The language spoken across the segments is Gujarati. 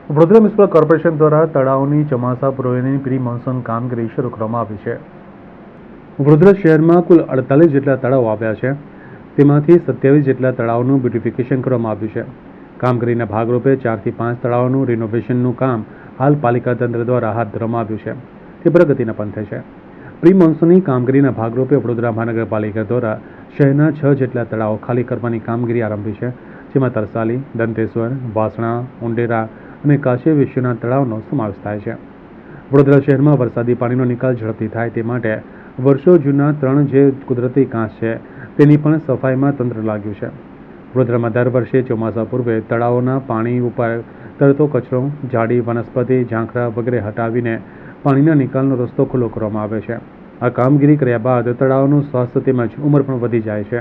વડોદરા મ્યુનિસિપલ કોર્પોરેશન દ્વારા તળાવની ચોમાસા પૂર્વેની પ્રી મોન્સૂન કામગીરી શરૂ કરવામાં આવી છે. વડોદરા શહેરમાં કુલ 48 જેટલા તળાવો આવ્યા છે. તેમાંથી 27 જેટલા તળાવોનું બ્યુટિફિકેશન કરવામાં આવ્યું છે. કામગીરીના ભાગરૂપે 4 થી 5 તળાવોનું રિનોવેશનનું કામ હાલ પાલિકા તંત્ર દ્વારા હાથ ધરવામાં આવ્યું છે. તે પ્રગતિના પંથે છે. પ્રી મોન્સૂનની કામગીરીના ભાગરૂપે વડોદરા મહાનગરપાલિકા દ્વારા શહેરના 6 જેટલા તળાવો ખાલી કરવાની કામગીરી આરંભી છે. જેમાં તરસાલી, દંતેશ્વર, વાસણા, ઉંડેરા અને કાશી વિશ્વનાથ તળાવનો સમાવેશ થાય છે. વડોદરા શહેરમાં વરસાદી પાણીનો નિકાલ ઝડપથી થાય તે માટે વર્ષો જૂના 3 જે કુદરતી કાંચ છે તેની પણ સફાઈમાં તંત્ર લાગ્યું છે. વડોદરામાં દર વર્ષે ચોમાસા પૂર્વે તળાવોના પાણી ઉપર તરતો કચરો, જાડી વનસ્પતિ, ઝાંખરા વગેરે હટાવીને પાણીના નિકાલનો રસ્તો ખુલ્લો કરવામાં આવે છે. આ કામગીરી કર્યા બાદ તળાવનું સ્વાસ્થ્ય તેમજ ઉંમર પણ વધી જાય છે.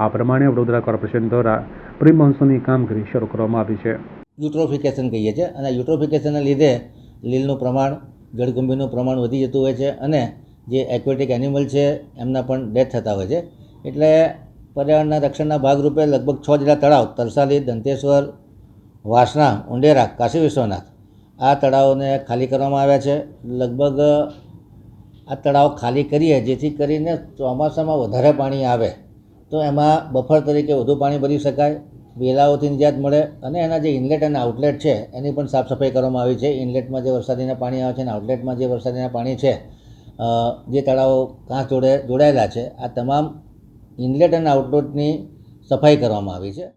આ પ્રમાણે વડોદરા કોર્પોરેશન દ્વારા પ્રી મોન્સૂનની કામગીરી શરૂ કરવામાં આવી છે. યુટ્રોફિકેશન કહીએ છીએ અને યુટ્રોફિકેશનના લીધે લીલનું પ્રમાણ, જળકુંભીનું પ્રમાણ વધી જતું હોય છે અને જે એક્વેટિક એનિમલ છે એમના પણ ડેથ થતા હોય છે. એટલે પર્યાવરણના રક્ષણના ભાગરૂપે લગભગ 6 જેટલા તળાવ તરસાલી, દંતેશ્વર, વાસણા, ઉંડેરા, કાશી વિશ્વનાથ આ તળાવોને ખાલી કરવામાં આવ્યા છે. લગભગ આ તળાવ ખાલી કરીએ જેથી કરીને ચોમાસામાં વધારે પાણી આવે તો એમાં બફર તરીકે વધુ પાણી ભરી શકાય, વેલાઓથી નિજાત મળે અને એના જે ઇનલેટ અને આઉટલેટ છે એની પણ સાફ સફાઈ કરવામાં આવી છે. ઇનલેટમાં જે વરસાદીના પાણી આવે છે અને આઉટલેટમાં જે વરસાદીના પાણી છે જે તળાવો કાંચ જોડે જોડાયેલા છે આ તમામ ઇનલેટ અને આઉટલેટની સફાઈ કરવામાં આવી છે.